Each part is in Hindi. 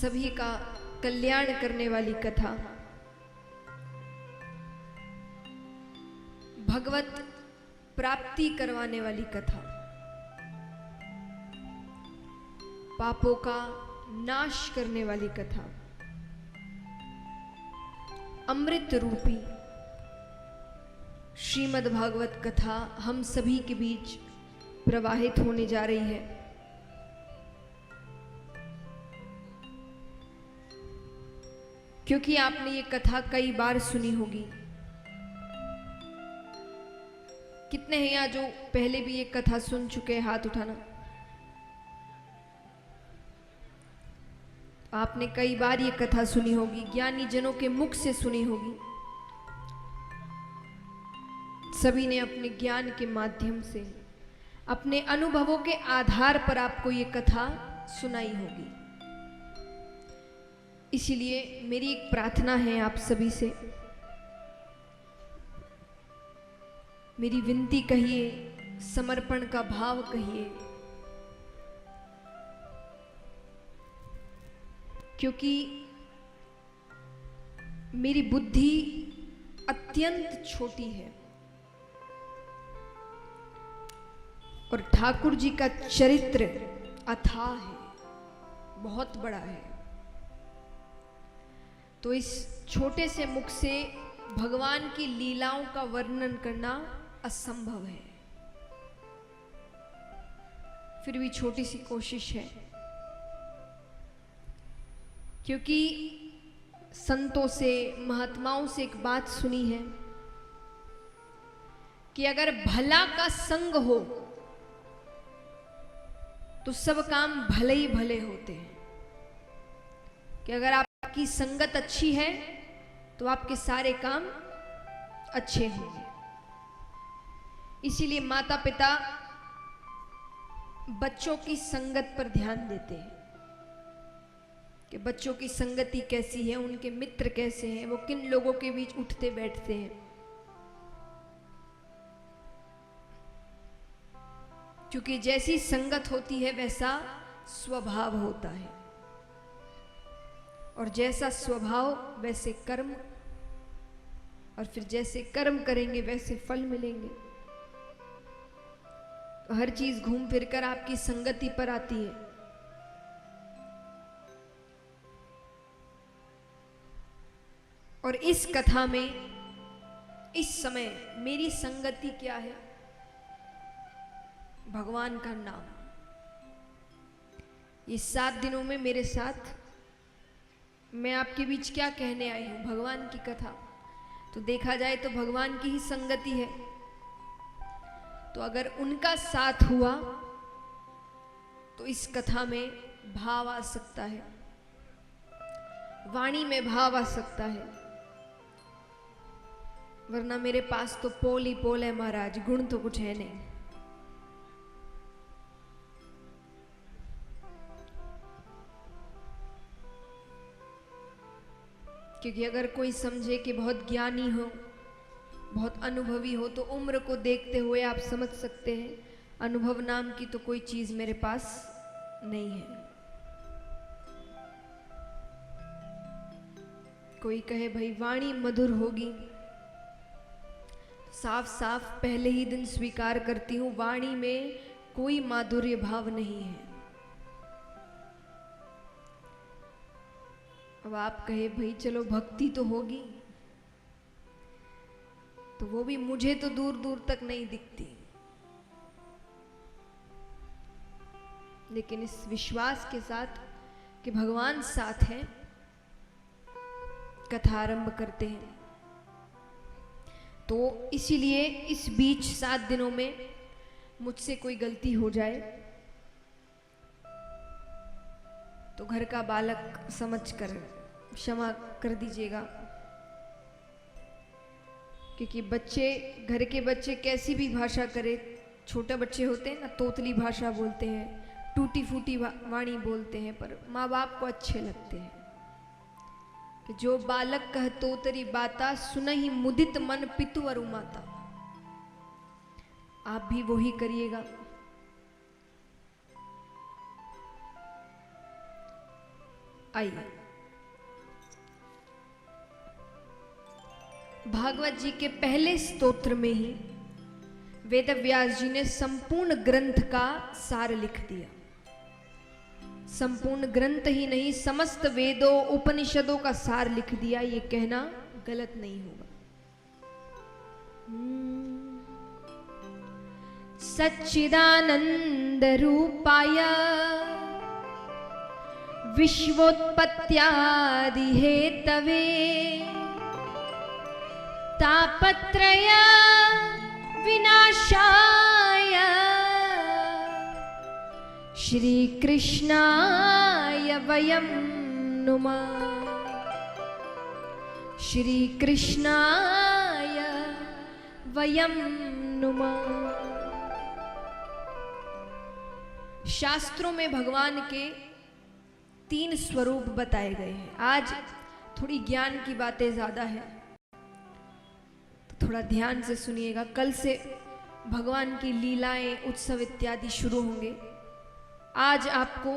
सभी का कल्याण करने वाली कथा, भगवत प्राप्ति करवाने वाली कथा, पापों का नाश करने वाली कथा, अमृत रूपी श्रीमद् भागवत कथा हम सभी के बीच प्रवाहित होने जा रही है। क्योंकि आपने ये कथा कई बार सुनी होगी। कितने हैं यहाँ जो पहले भी ये कथा सुन चुके हैं? हाथ उठाना। आपने कई बार ये कथा सुनी होगी, ज्ञानी जनों के मुख से सुनी होगी। सभी ने अपने ज्ञान के माध्यम से, अपने अनुभवों के आधार पर आपको ये कथा सुनाई होगी। इसीलिए मेरी एक प्रार्थना है आप सभी से, मेरी विनती कहिए, समर्पण का भाव कहिए, क्योंकि मेरी बुद्धि अत्यंत छोटी है और ठाकुर जी का चरित्र अथाह है, बहुत बड़ा है। तो इस छोटे से मुख से भगवान की लीलाओं का वर्णन करना असंभव है। फिर भी छोटी सी कोशिश है, क्योंकि संतों से, महात्माओं से एक बात सुनी है कि अगर भला का संग हो तो सब काम भले ही भले होते हैं। कि अगर आपकी संगत अच्छी है तो आपके सारे काम अच्छे होंगे। इसीलिए माता पिता बच्चों की संगत पर ध्यान देते हैं कि बच्चों की संगति कैसी है, उनके मित्र कैसे हैं, वो किन लोगों के बीच उठते बैठते हैं। क्योंकि जैसी संगत होती है वैसा स्वभाव होता है, और जैसा स्वभाव वैसे कर्म, और फिर जैसे कर्म करेंगे वैसे फल मिलेंगे। तो हर चीज घूम फिर कर आपकी संगति पर आती है। और इस कथा में इस समय मेरी संगति क्या है? भगवान का नाम। ये 7 दिनों में मेरे साथ मैं आपके बीच क्या कहने आई हूं? भगवान की कथा। तो देखा जाए तो भगवान की ही संगति है। तो अगर उनका साथ हुआ तो इस कथा में भाव आ सकता है, वाणी में भाव आ सकता है। वरना मेरे पास तो पोल ही पोल है महाराज, गुण तो कुछ है नहीं। क्योंकि अगर कोई समझे कि बहुत ज्ञानी हो, बहुत अनुभवी हो, तो उम्र को देखते हुए आप समझ सकते हैं अनुभव नाम की तो कोई चीज मेरे पास नहीं है। कोई कहे भाई वाणी मधुर होगी, साफ साफ पहले ही दिन स्वीकार करती हूं, वाणी में कोई माधुर्य भाव नहीं है। अब आप कहे भाई चलो भक्ति तो होगी, तो वो भी मुझे तो दूर दूर तक नहीं दिखती। लेकिन इस विश्वास के साथ कि भगवान साथ हैं, कथा आरंभ करते हैं। तो इसीलिए इस बीच 7 दिनों में मुझसे कोई गलती हो जाए तो घर का बालक समझकर क्षमा कर दीजिएगा। क्योंकि बच्चे, घर के बच्चे कैसी भी भाषा करे, छोटे बच्चे होते हैं ना, तोतली भाषा बोलते हैं, टूटी फूटी वाणी बोलते हैं, पर माँ बाप को अच्छे लगते हैं। कि जो बालक कह तोतरी बाता, सुनहि मुदित मन पितु अरु माता। आप भी वही करिएगा। आइए, भागवत जी के पहले स्तोत्र में ही वेद व्यास जी ने संपूर्ण ग्रंथ का सार लिख दिया। संपूर्ण ग्रंथ ही नहीं, समस्त वेदों उपनिषदों का सार लिख दिया। ये कहना गलत नहीं होगा। सच्चिदानंद रूपाय विश्वोत्पत्त्यादि हेतवे तापत्रय विनाशाय श्री कृष्णाय वयं नुमः। श्री कृष्णाय वयं नुमः। शास्त्रों में भगवान के 3 स्वरूप बताए गए हैं। आज थोड़ी ज्ञान की बातें ज्यादा है, तो थोड़ा ध्यान से सुनिएगा। कल से भगवान की लीलाएं, उत्सव इत्यादि शुरू होंगे। आज आपको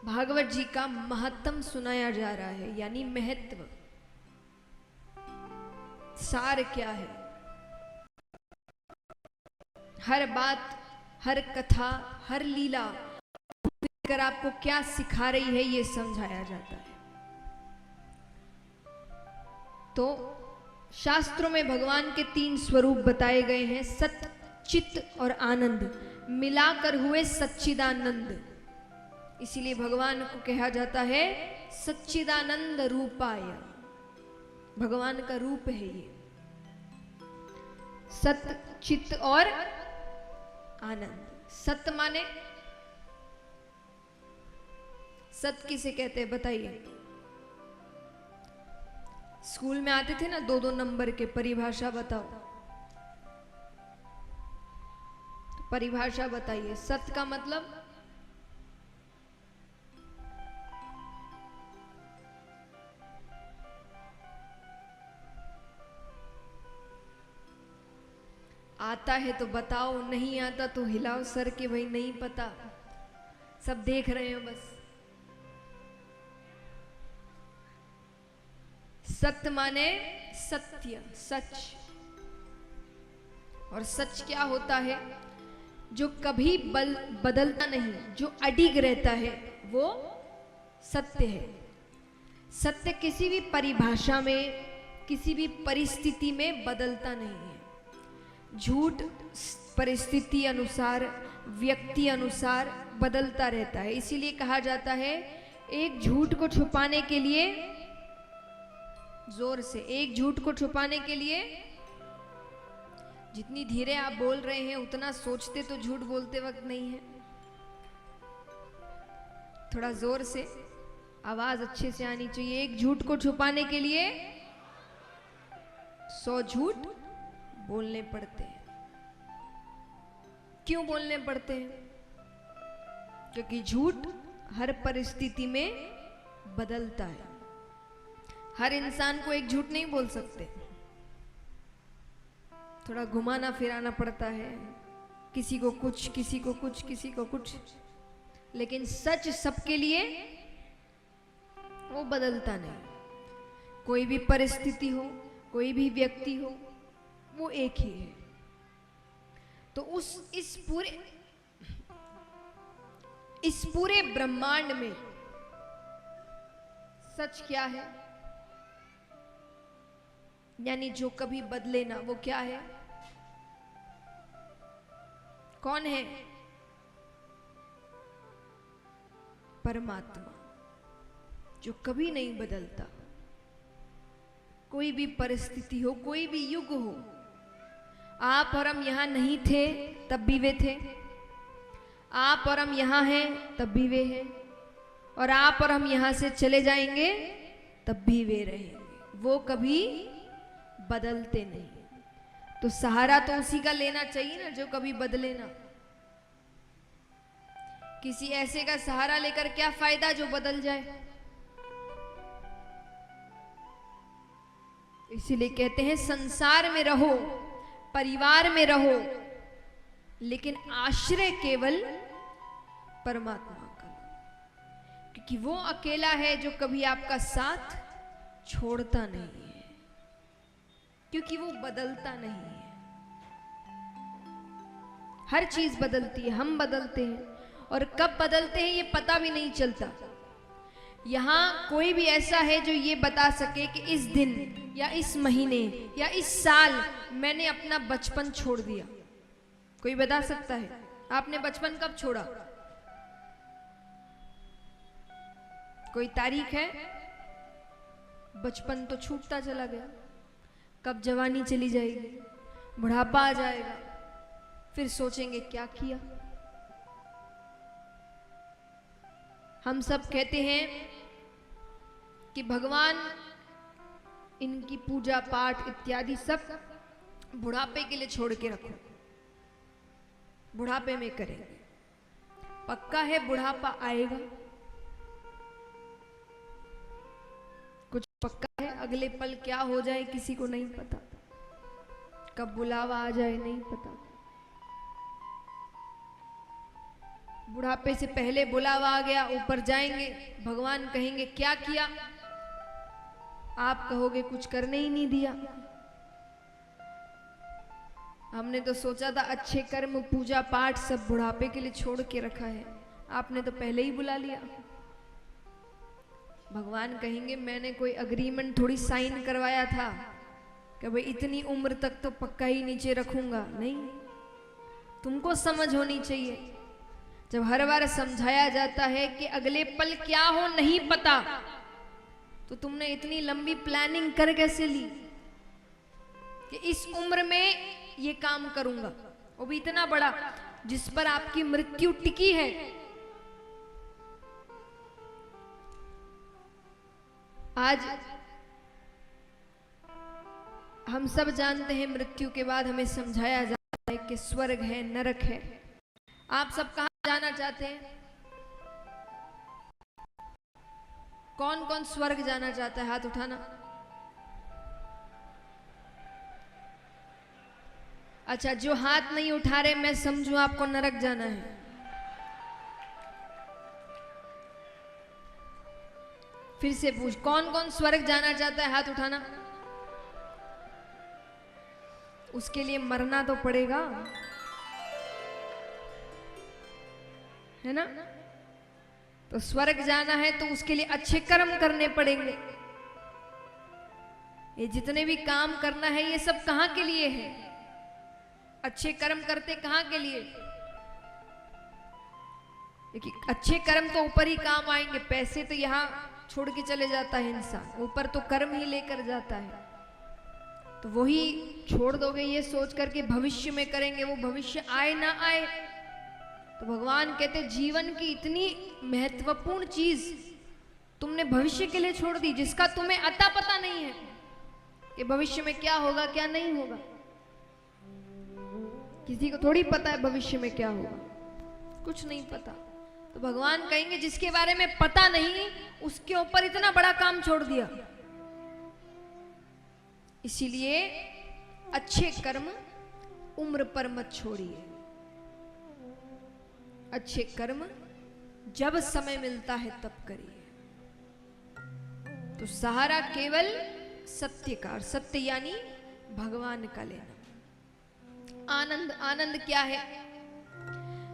भागवत जी का महत्तम सुनाया जा रहा है, यानी महत्व, सार क्या है। हर बात, हर कथा, हर लीला कर आपको क्या सिखा रही है, ये समझाया जाता है। तो शास्त्रों में भगवान के 3 स्वरूप बताए गए हैं। सत, चित और आनंद मिलाकर हुए सच्चिदानंद। इसीलिए भगवान को कहा जाता है सच्चिदानंद रूपाय। भगवान का रूप है ये, सत, चित और आनंद। सत माने, सत किसे कहते हैं बताइए? स्कूल में आते थे ना 2-2 नंबर के, परिभाषा बताओ। तो परिभाषा बताइए। सत का मतलब आता है तो बताओ, नहीं आता तो हिलाओ सर के भाई नहीं पता, सब देख रहे हो बस। सत्य माने सत्य, सच। और सच क्या होता है? जो कभी बदलता नहीं, जो अडिग रहता है, वो सत्य है। सत्य किसी भी परिभाषा में, किसी भी परिस्थिति में बदलता नहीं है। झूठ परिस्थिति अनुसार, व्यक्ति अनुसार बदलता रहता है। इसीलिए कहा जाता है एक झूठ को छुपाने के लिए, जोर से, एक झूठ को छुपाने के लिए जितनी धीरे आप बोल रहे हैं उतना सोचते तो झूठ बोलते वक्त नहीं है। थोड़ा जोर से, आवाज अच्छे से आनी चाहिए। एक झूठ को छुपाने के लिए 100 झूठ बोलने पड़ते हैं। क्यों बोलने पड़ते हैं? क्योंकि झूठ हर परिस्थिति में बदलता है। हर इंसान को एक झूठ नहीं बोल सकते, थोड़ा घुमाना फिराना पड़ता है, किसी को कुछ, किसी को कुछ, किसी को कुछ। लेकिन सच सबके लिए वो बदलता नहीं। कोई भी परिस्थिति हो, कोई भी व्यक्ति हो, वो एक ही है। तो इस पूरे ब्रह्मांड में सच क्या है? यानी जो कभी बदले ना, वो क्या है? कौन है? परमात्मा, जो कभी नहीं बदलता। कोई भी परिस्थिति हो, कोई भी युग हो, आप और हम यहां नहीं थे तब भी वे थे, आप और हम यहां हैं तब भी वे हैं, और आप और हम यहां से चले जाएंगे तब भी वे रहेंगे। वो कभी बदलते नहीं। तो सहारा तो उसी का लेना चाहिए ना जो कभी बदले ना। किसी ऐसे का सहारा लेकर क्या फायदा जो बदल जाए। इसीलिए कहते हैं संसार में रहो, परिवार में रहो, लेकिन आश्रय केवल परमात्मा का। क्योंकि वो अकेला है जो कभी आपका साथ छोड़ता नहीं है, क्योंकि वो बदलता नहीं है। हर चीज बदलती है, हम बदलते हैं, और कब बदलते हैं ये पता भी नहीं चलता। यहां कोई भी ऐसा है जो ये बता सके कि इस दिन या इस महीने या इस साल मैंने अपना बचपन छोड़ दिया? कोई बता सकता है? आपने बचपन कब छोड़ा? कोई तारीख है? बचपन तो छूटता चला गया। कब जवानी चली जाएगी, बुढ़ापा आ जाएगा, फिर सोचेंगे क्या किया। हम सब कहते हैं कि भगवान इनकी पूजा पाठ इत्यादि सब बुढ़ापे के लिए छोड़ के रखो, बुढ़ापे में करेंगे। पक्का है बुढ़ापा आएगा? कुछ पक्का है? अगले पल क्या हो जाए किसी को नहीं पता, कब बुलावा आ जाए नहीं पता। बुढ़ापे से पहले बुलावा आ गया, ऊपर जाएंगे, भगवान कहेंगे क्या किया? आप कहोगे कुछ करने ही नहीं दिया। हमने तो सोचा था अच्छे कर्म पूजा पाठ सब बुढ़ापे के लिए छोड़ के रखा है, आपने तो पहले ही बुला लिया। भगवान कहेंगे मैंने कोई अग्रीमेंट थोड़ी साइन करवाया था कि भाई इतनी उम्र तक तो पक्का ही नीचे रखूंगा। नहीं, तुमको समझ होनी चाहिए। जब हर बार समझाया जाता है कि अगले पल क्या हो नहीं पता, तो तुमने इतनी लंबी प्लानिंग कर कैसे ली कि इस उम्र में ये काम करूंगा, वो भी इतना बड़ा जिस पर आपकी मृत्यु टिकी है। आज हम सब जानते हैं मृत्यु के बाद हमें समझाया जाता है कि स्वर्ग है, नरक है। आप सब कहां जाना चाहते हैं? कौन कौन स्वर्ग जाना चाहता है? हाथ उठाना। अच्छा, जो हाथ नहीं उठा रहे मैं समझू आपको नरक जाना है। फिर से पूछ, कौन कौन स्वर्ग जाना चाहता है? हाथ उठाना। उसके लिए मरना तो पड़ेगा, है ना? तो स्वर्ग जाना है तो उसके लिए अच्छे कर्म करने पड़ेंगे। ये जितने भी काम करना है ये सब कहां के लिए है? अच्छे कर्म करते कहां के लिए? देखिए, अच्छे कर्म तो ऊपर ही काम आएंगे, पैसे तो यहां छोड़ के चले जाता है इंसान, ऊपर तो कर्म ही लेकर जाता है। तो वही छोड़ दोगे ये सोच करके भविष्य में करेंगे, वो भविष्य आए ना आए। तो भगवान कहते जीवन की इतनी महत्वपूर्ण चीज तुमने भविष्य के लिए छोड़ दी, जिसका तुम्हें अता पता नहीं है कि भविष्य में क्या होगा क्या नहीं होगा। किसी को थोड़ी पता है भविष्य में क्या होगा, कुछ नहीं पता। तो भगवान कहेंगे जिसके बारे में पता नहीं उसके ऊपर इतना बड़ा काम छोड़ दिया। इसीलिए अच्छे कर्म उम्र पर मत छोड़िए। अच्छे कर्म जब समय मिलता है तब करिए। तो सहारा केवल सत्य का, और सत्य यानी भगवान का लेना। आनंद, आनंद क्या है?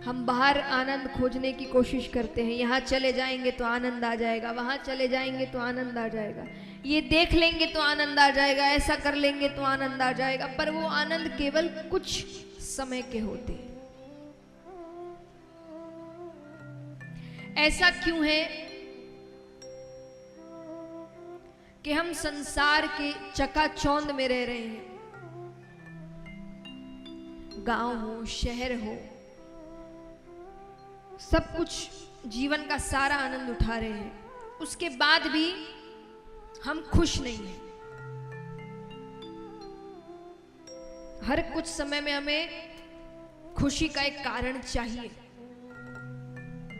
हम बाहर आनंद खोजने की कोशिश करते हैं, यहां चले जाएंगे तो आनंद आ जाएगा, वहां चले जाएंगे तो आनंद आ जाएगा, ये देख लेंगे तो आनंद आ जाएगा, ऐसा कर लेंगे तो आनंद आ जाएगा। पर वो आनंद केवल कुछ समय के होते हैं। ऐसा क्यों है कि हम संसार के चकाचौंध में रह रहे हैं? गांव हो, शहर हो, सब कुछ जीवन का सारा आनंद उठा रहे हैं, उसके बाद भी हम खुश नहीं हैं। हर कुछ समय में हमें खुशी का एक कारण चाहिए।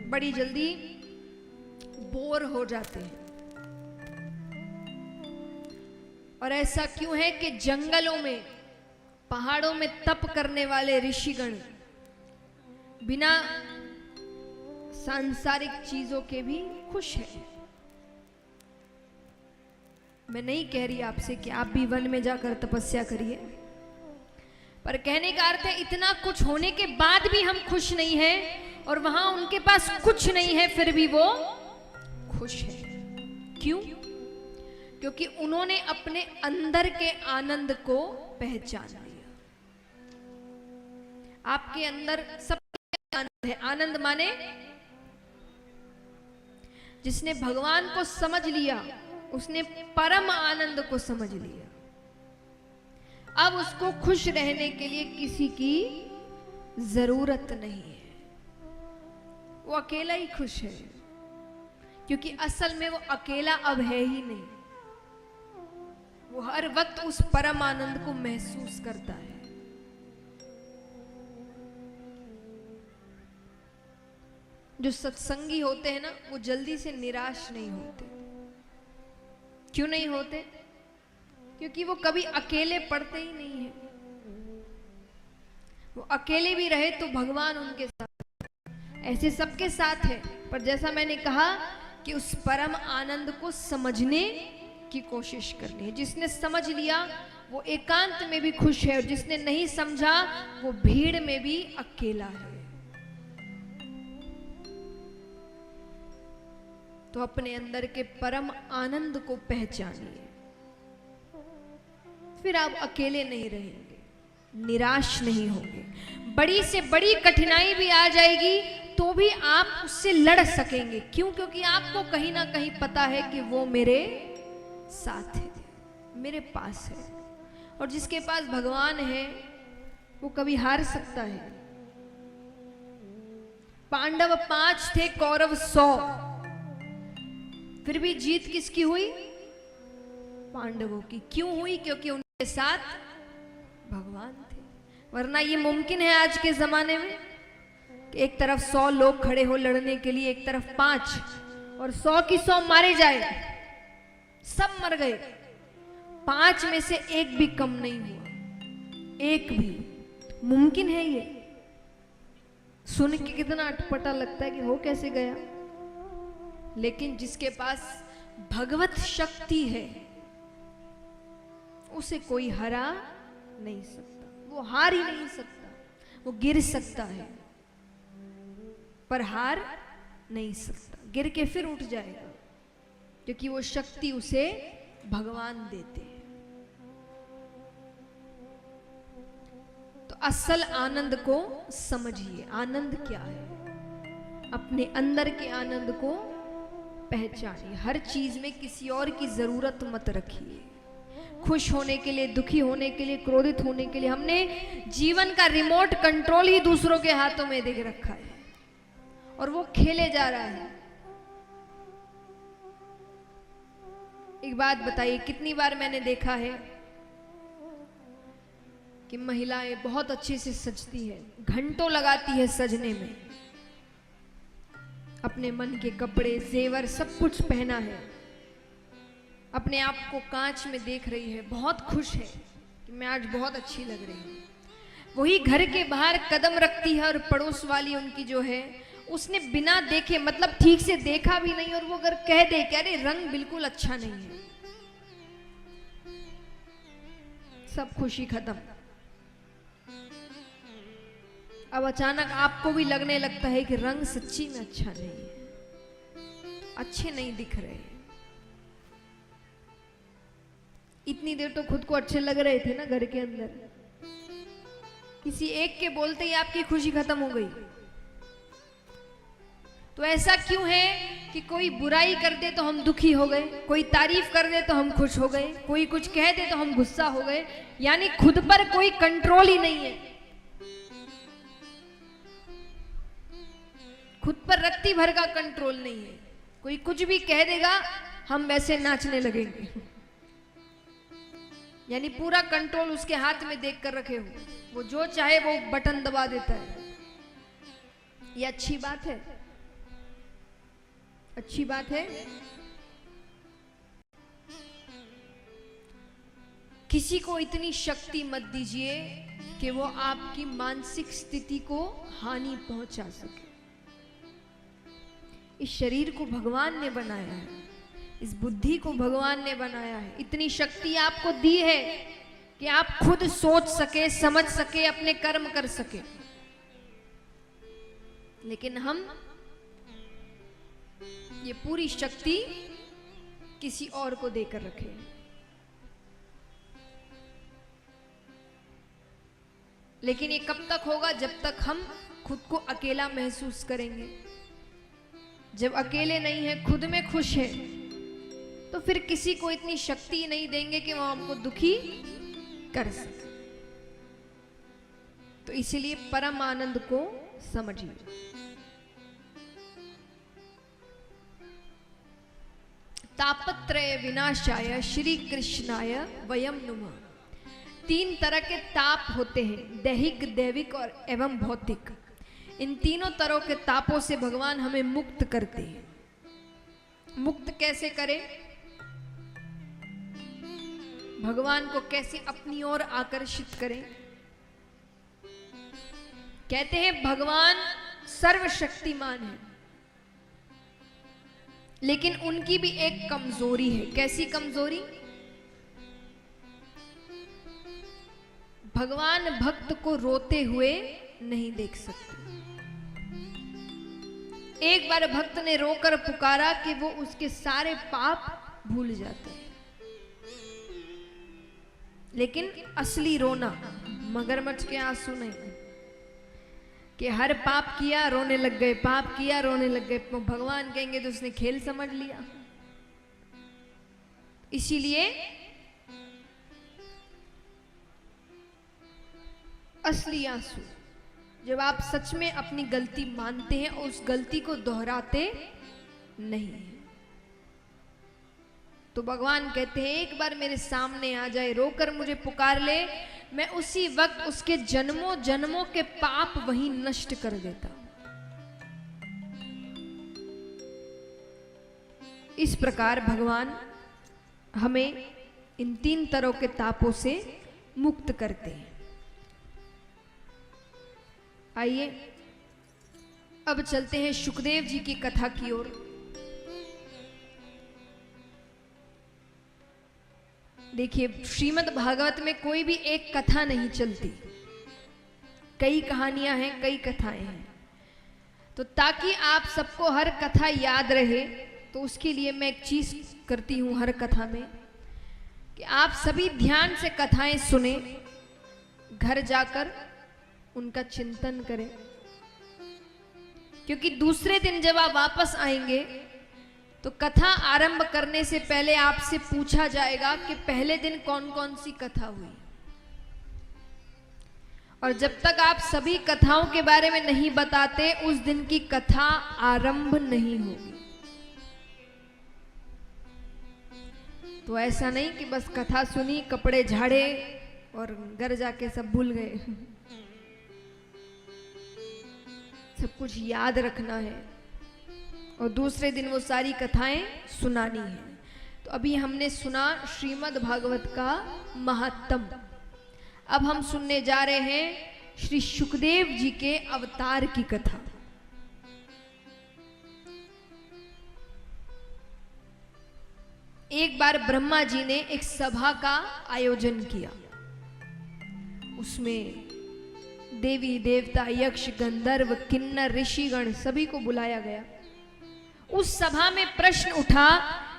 बड़ी जल्दी बोर हो जाते हैं। और ऐसा क्यों है कि जंगलों में, पहाड़ों में तप करने वाले ऋषिगण बिना सांसारिक चीजों के भी खुश हैं। मैं नहीं कह रही आपसे कि आप भी वन में जाकर तपस्या करिए, पर कहने का अर्थ है इतना कुछ होने के बाद भी हम खुश नहीं हैं, और वहां उनके पास कुछ नहीं है फिर भी वो खुश है। क्यों? क्योंकि उन्होंने अपने अंदर के आनंद को पहचान लिया। आपके अंदर सब आनंद है। आनंद माने जिसने भगवान को समझ लिया उसने परम आनंद को समझ लिया। अब उसको खुश रहने के लिए किसी की जरूरत नहीं है, वो अकेला ही खुश है, क्योंकि असल में वो अकेला अब है ही नहीं। वो हर वक्त उस परम आनंद को महसूस करता है। जो सत्संगी होते हैं ना, वो जल्दी से निराश नहीं होते। क्यों नहीं होते? क्योंकि वो कभी अकेले पड़ते ही नहीं है। वो अकेले भी रहे तो भगवान उनके साथ, ऐसे सबके साथ है। पर जैसा मैंने कहा कि उस परम आनंद को समझने की कोशिश करनी है। जिसने समझ लिया वो एकांत में भी खुश है, और जिसने नहीं समझा वो भीड़ में भी अकेला है। तो अपने अंदर के परम आनंद को पहचानिए, फिर आप अकेले नहीं रहेंगे, निराश नहीं होंगे। बड़ी से बड़ी कठिनाई भी आ जाएगी तो भी आप उससे लड़ सकेंगे। क्यों? क्योंकि आपको कहीं ना कहीं पता है कि वो मेरे साथ है, मेरे पास है। और जिसके पास भगवान है वो कभी हार सकता है? पांडव 5 थे, कौरव 100, फिर भी जीत किसकी हुई? पांडवों की। क्यों हुई? क्योंकि उनके साथ भगवान थे। वरना ये मुमकिन है आज के जमाने में कि एक तरफ 100 लोग खड़े हो लड़ने के लिए, एक तरफ 5, और 100 की 100 मारे जाए, सब मर गए, 5 में से एक भी कम नहीं हुआ, एक भी। मुमकिन है ये? सुन के कितना अटपटा लगता है कि हो कैसे गया। लेकिन जिसके पास भगवत शक्ति है उसे कोई हरा नहीं सकता। वो हार ही नहीं सकता। वो गिर सकता है पर हार नहीं सकता। गिर के फिर उठ जाएगा, क्योंकि वो शक्ति उसे भगवान देते हैं। तो असल आनंद को समझिए। आनंद क्या है? अपने अंदर के आनंद को पहचानिए। हर चीज में किसी और की जरूरत मत रखिए। खुश होने के लिए, दुखी होने के लिए, क्रोधित होने के लिए हमने जीवन का रिमोट कंट्रोल ही दूसरों के हाथों में दे रखा है, और वो खेले जा रहा है। एक बात बताइए, कितनी बार मैंने देखा है कि महिलाएं बहुत अच्छे से सजती है, घंटों लगाती है सजने में, अपने मन के कपड़े, जेवर सब कुछ पहना है, अपने आप को कांच में देख रही है, बहुत खुश है कि मैं आज बहुत अच्छी लग रही हूँ। वही घर के बाहर कदम रखती है और पड़ोस वाली उनकी जो है, उसने बिना देखे, मतलब ठीक से देखा भी नहीं, और वो अगर कह दे कि अरे रंग बिल्कुल अच्छा नहीं है, सब खुशी खत्म। अब अचानक आपको भी लगने लगता है कि रंग सच्ची में अच्छा नहीं है, अच्छे नहीं दिख रहे। इतनी देर तो खुद को अच्छे लग रहे थे ना घर के अंदर, किसी एक के बोलते ही आपकी खुशी खत्म हो गई। तो ऐसा क्यों है कि कोई बुराई कर दे तो हम दुखी हो गए, कोई तारीफ कर दे तो हम खुश हो गए, कोई कुछ कह दे तो हम गुस्सा हो गए। यानी खुद पर कोई कंट्रोल ही नहीं है, खुद पर रत्ती भर का कंट्रोल नहीं है। कोई कुछ भी कह देगा हम वैसे नाचने लगेंगे, यानी पूरा कंट्रोल उसके हाथ में देख कर रखे हो, वो जो चाहे वो बटन दबा देता है। ये अच्छी बात है? अच्छी बात है? किसी को इतनी शक्ति मत दीजिए कि वो आपकी मानसिक स्थिति को हानि पहुंचा सके। इस शरीर को भगवान ने बनाया है, इस बुद्धि को भगवान ने बनाया है, इतनी शक्ति आपको दी है कि आप खुद सोच सके, समझ सके, अपने कर्म कर सके। लेकिन हम ये पूरी शक्ति किसी और को देकर रखे। लेकिन ये कब तक होगा? जब तक हम खुद को अकेला महसूस करेंगे। जब अकेले नहीं है, खुद में खुश है, तो फिर किसी को इतनी शक्ति नहीं देंगे कि वो हमको दुखी कर सके। तो इसीलिए परम आनंद को समझिए। तापत्रय विनाशाय श्री कृष्णाय वयम नुमः। 3 तरह के ताप होते हैं, दैहिक, दैविक और एवं भौतिक। इन तीनों तरह के तापों से भगवान हमें मुक्त करते हैं। मुक्त कैसे करें? भगवान को कैसे अपनी ओर आकर्षित करें? कहते हैं भगवान सर्वशक्तिमान है, लेकिन उनकी भी एक कमजोरी है। कैसी कमजोरी? भगवान भक्त को रोते हुए नहीं देख सकते। एक बार भक्त ने रोकर पुकारा कि वो उसके सारे पाप भूल जाते हैं। लेकिन असली रोना मगरमच्छ के आंसू नहीं, कि हर पाप किया रोने लग गए, पाप किया रोने लग गए। भगवान कहेंगे तो उसने खेल समझ लिया। इसीलिए असली आंसू जब आप सच में अपनी गलती मानते हैं और उस गलती को दोहराते नहीं, तो भगवान कहते हैं एक बार मेरे सामने आ जाए, रोकर मुझे पुकार ले, मैं उसी वक्त उसके जन्मों जन्मों के पाप वहीं नष्ट कर देता। इस प्रकार भगवान हमें इन 3 तरह के तापों से मुक्त करते हैं। आइए अब चलते हैं शुकदेव जी की कथा की ओर। देखिए, श्रीमद् भागवत में कोई भी एक कथा नहीं चलती, कई कहानियां हैं, कई कथाएं हैं। तो ताकि आप सबको हर कथा याद रहे, तो उसके लिए मैं एक चीज करती हूं हर कथा में, कि आप सभी ध्यान से कथाएं सुने, घर जाकर उनका चिंतन करें, क्योंकि दूसरे दिन जब आप वापस आएंगे तो कथा आरंभ करने से पहले आपसे पूछा जाएगा कि पहले दिन कौन कौन सी कथा हुई। और जब तक आप सभी कथाओं के बारे में नहीं बताते, उस दिन की कथा आरंभ नहीं होगी। तो ऐसा नहीं कि बस कथा सुनी, कपड़े झाड़े और घर जाके सब भूल गए। सब कुछ याद रखना है और दूसरे दिन वो सारी कथाएं सुनानी है। तो अभी हमने सुना श्रीमद् भागवत का महात्म। अब हम सुनने जा रहे हैं श्री शुकदेव जी के अवतार की कथा। एक बार ब्रह्मा जी ने एक सभा का आयोजन किया। उसमें देवी देवता, यक्ष, गंधर्व, किन्नर, ऋषिगण सभी को बुलाया गया। उस सभा में प्रश्न उठा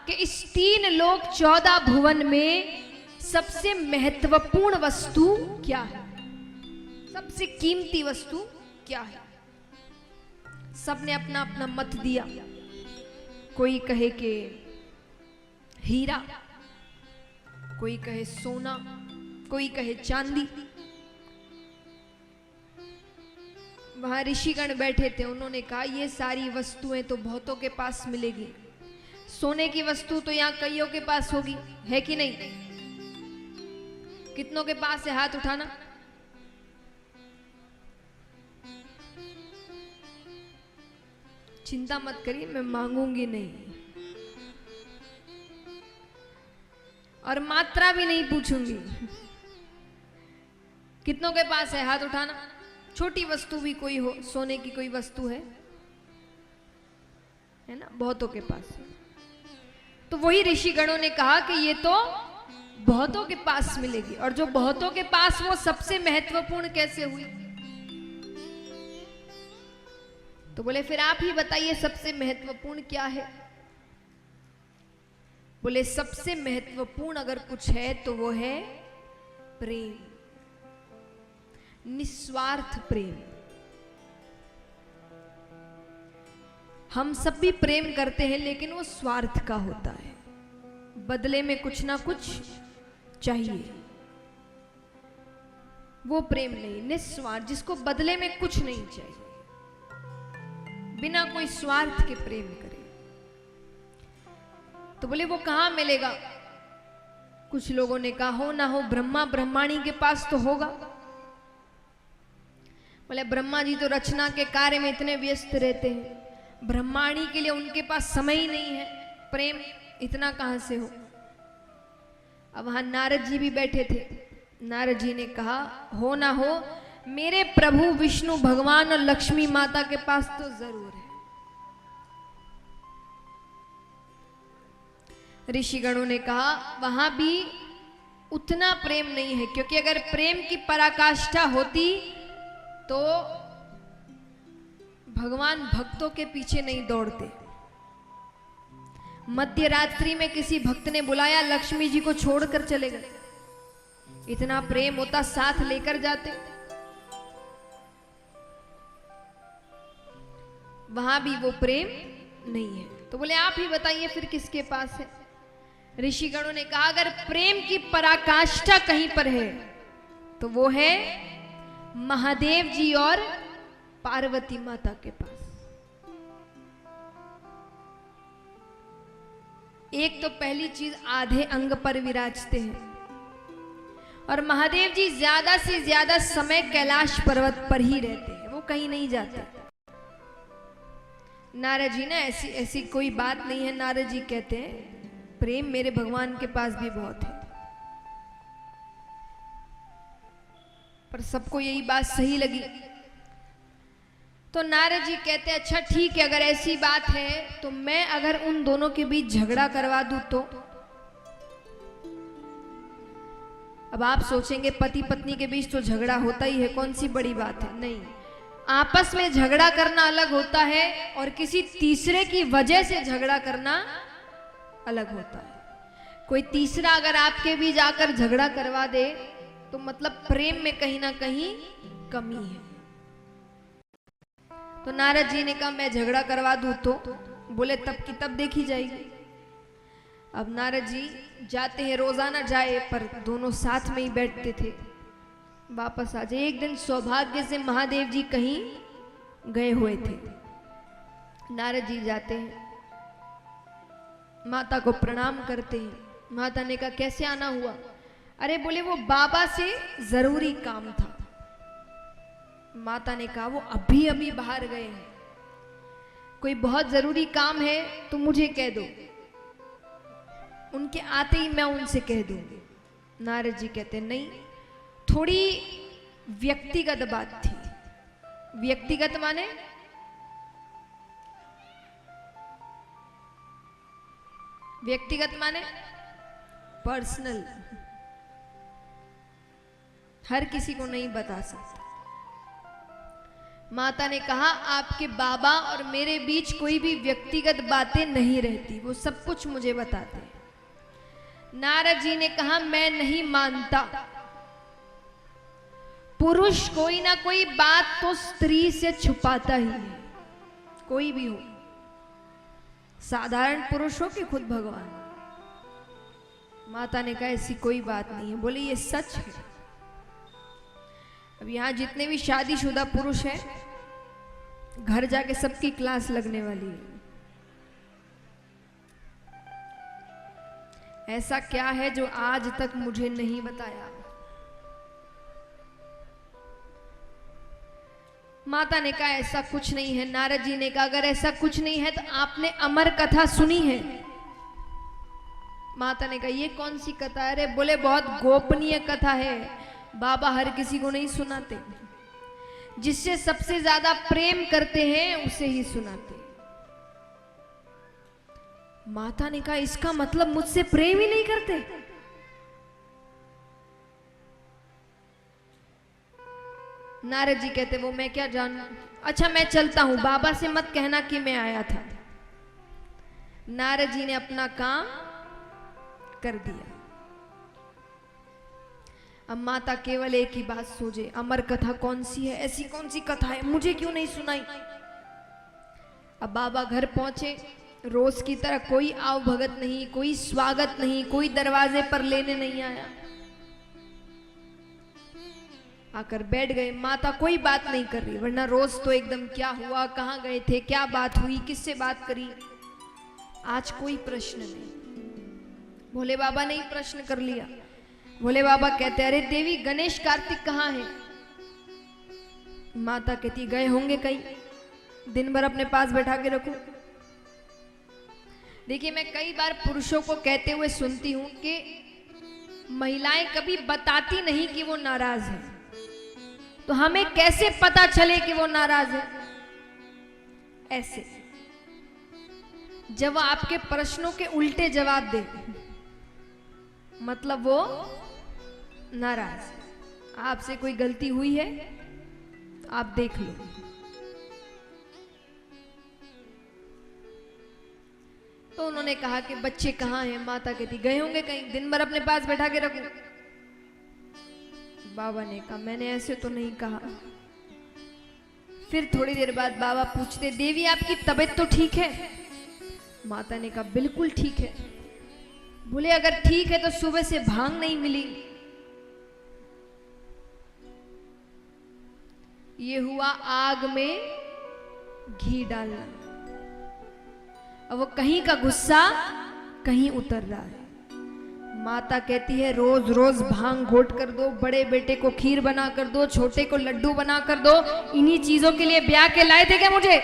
कि इस 3 लोक 14 भुवन में सबसे महत्वपूर्ण वस्तु क्या है, सबसे कीमती वस्तु क्या है। सबने अपना अपना मत दिया। कोई कहे कि हीरा, कोई कहे सोना, कोई कहे चांदी। वहां ऋषिगण बैठे थे, उन्होंने कहा ये सारी वस्तुएं तो बहुतों के पास मिलेगी, सोने की वस्तु तो यहाँ कईयों के पास होगी, है कि नहीं? कितनों के पास है? हाथ उठाना। चिंता मत करिए, मैं मांगूंगी नहीं और मात्रा भी नहीं पूछूंगी। कितनों के पास है? हाथ उठाना। छोटी वस्तु भी कोई हो, सोने की कोई वस्तु है? है ना, बहुतों के पास। तो वही ऋषिगणों ने कहा कि ये तो बहुतों के पास मिलेगी, और जो बहुतों के पास वो सबसे महत्वपूर्ण कैसे हुई? तो बोले फिर आप ही बताइए सबसे महत्वपूर्ण क्या है? बोले सबसे महत्वपूर्ण अगर कुछ है तो वो है प्रेम, निस्वार्थ प्रेम। हम सब भी प्रेम करते हैं, लेकिन वो स्वार्थ का होता है, बदले में कुछ ना कुछ चाहिए। वो प्रेम नहीं, निस्वार्थ, जिसको बदले में कुछ नहीं चाहिए, बिना कोई स्वार्थ के प्रेम करे। तो बोले वो कहां मिलेगा? कुछ लोगों ने कहा हो ना हो ब्रह्मा ब्रह्माणी के पास तो होगा। बोले ब्रह्मा जी तो रचना के कार्य में इतने व्यस्त रहते हैं, ब्रह्माणी के लिए उनके पास समय ही नहीं है, प्रेम इतना कहां से हो? अब वहां नारद जी भी बैठे थे। नारद जी ने कहा हो ना हो मेरे प्रभु विष्णु भगवान और लक्ष्मी माता के पास तो जरूर है। ऋषिगणों ने कहा वहां भी उतना प्रेम नहीं है, क्योंकि अगर प्रेम की पराकाष्ठा होती तो भगवान भक्तों के पीछे नहीं दौड़ते। मध्य रात्रि में किसी भक्त ने बुलाया, लक्ष्मी जी को छोड़कर चले गए। इतना प्रेम होता साथ लेकर जाते। वहां भी वो प्रेम नहीं है। तो बोले आप ही बताइए फिर किसके पास है? ऋषिगणों ने कहा अगर प्रेम की पराकाष्ठा कहीं पर है तो वो है महादेव जी और पार्वती माता के पास। एक तो पहली चीज आधे अंग पर विराजते हैं, और महादेव जी ज्यादा से ज्यादा समय कैलाश पर्वत पर ही रहते हैं, वो कहीं नहीं जाते। नारद जी ना ऐसी कोई बात नहीं है। नारद जी कहते हैं प्रेम मेरे भगवान के पास भी बहुत है, पर सबको यही बात सही लगी। तो नारद जी कहते हैं अच्छा ठीक है, अगर ऐसी बात है तो मैं अगर उन दोनों के बीच झगड़ा करवा दूं तो? अब आप सोचेंगे पति पत्नी के बीच तो झगड़ा होता ही है, कौन सी बड़ी बात है? नहीं, आपस में झगड़ा करना अलग होता है और किसी तीसरे की वजह से झगड़ा करना अलग होता है। कोई तीसरा अगर आपके बीच आकर झगड़ा करवा दे तो मतलब प्रेम में कहीं ना कहीं कमी है। तो नारद जी ने कहा मैं झगड़ा करवा दूं तो? बोले तब की तब देखी जाएगी। अब नारद जी जाते हैं, रोजाना जाए पर दोनों साथ में ही बैठते थे, वापस आ जाए। एक दिन सौभाग्य से महादेव जी कहीं गए हुए थे। नारद जी जाते हैं, माता को प्रणाम करते हैं। माता ने कहा कैसे आना हुआ? अरे बोले वो बाबा से जरूरी काम था। माता ने कहा वो अभी अभी बाहर गए हैं, कोई बहुत जरूरी काम है तो मुझे कह दो, उनके आते ही मैं उनसे कह दूंगी। नारद जी कहते नहीं, थोड़ी व्यक्तिगत बात थी। व्यक्तिगत माने व्यक्तिगत माने पर्सनल, हर किसी को नहीं बता सकता। माता ने कहा आपके बाबा और मेरे बीच कोई भी व्यक्तिगत बातें नहीं रहती, वो सब कुछ मुझे बताते हैं। नारद जी ने कहा मैं नहीं मानता, पुरुष कोई ना कोई बात तो स्त्री से छुपाता ही है, कोई भी हो, साधारण पुरुष हो कि खुद भगवान। माता ने कहा ऐसी कोई बात नहीं है। बोले ये सच है। अब यहां जितने भी शादीशुदा पुरुष हैं, घर जाके सबकी क्लास लगने वाली है। ऐसा क्या है जो आज तक मुझे नहीं बताया? माता ने कहा ऐसा कुछ नहीं है। नारद जी ने कहा अगर ऐसा कुछ नहीं है तो आपने अमर कथा सुनी है? माता ने कहा ये कौन सी कथा है? अरे बोले बहुत गोपनीय कथा है, बाबा हर किसी को नहीं सुनाते, जिससे सबसे ज्यादा प्रेम करते हैं उसे ही सुनाते। माता ने कहा इसका मतलब मुझसे प्रेम ही नहीं करते। नारद जी कहते वो मैं क्या जानूं, अच्छा मैं चलता हूं, बाबा से मत कहना कि मैं आया था। नारद जी ने अपना काम कर दिया। अब माता केवल एक ही बात सोचे, अमर कथा कौन सी है, ऐसी कौन सी कथा है, मुझे क्यों नहीं सुनाई। अब बाबा घर पहुंचे, रोज की तरह कोई आव भगत नहीं, कोई स्वागत नहीं, कोई दरवाजे पर लेने नहीं आया। आकर बैठ गए। माता कोई बात नहीं कर रही, वरना रोज तो एकदम क्या हुआ, कहाँ गए थे, क्या बात हुई, किससे बात करी। आज कोई प्रश्न नहीं। भोले बाबा ने ही प्रश्न कर लिया। भोले बाबा कहते अरे देवी गणेश कार्तिक कहाँ है। माता कहती गए होंगे कहीं, दिन भर अपने पास बैठा के रखो। देखिए मैं कई बार पुरुषों को कहते हुए सुनती हूं कि महिलाएं कभी बताती नहीं कि वो नाराज है, तो हमें कैसे पता चले कि वो नाराज है। ऐसे जब वो आपके प्रश्नों के उल्टे जवाब दे, मतलब वो नाराज है। आपसे कोई गलती हुई है आप देख लो। तो उन्होंने कहा कि बच्चे कहाँ हैं। माता कहती गए होंगे कहीं, दिन भर अपने पास बैठा के रखो। बाबा ने कहा मैंने ऐसे तो नहीं कहा। फिर थोड़ी देर बाद बाबा पूछते देवी आपकी तबीयत तो ठीक है। माता ने कहा बिल्कुल ठीक है। बोले अगर ठीक है तो सुबह से भांग नहीं मिली। ये हुआ आग में घी डालना। अब वो कहीं का गुस्सा कहीं उतर रहा है। माता कहती है रोज रोज भांग घोट कर दो, बड़े बेटे को खीर बना कर दो, छोटे को लड्डू बना कर दो। इन्हीं चीजों के लिए ब्याह के लाए थे क्या मुझे?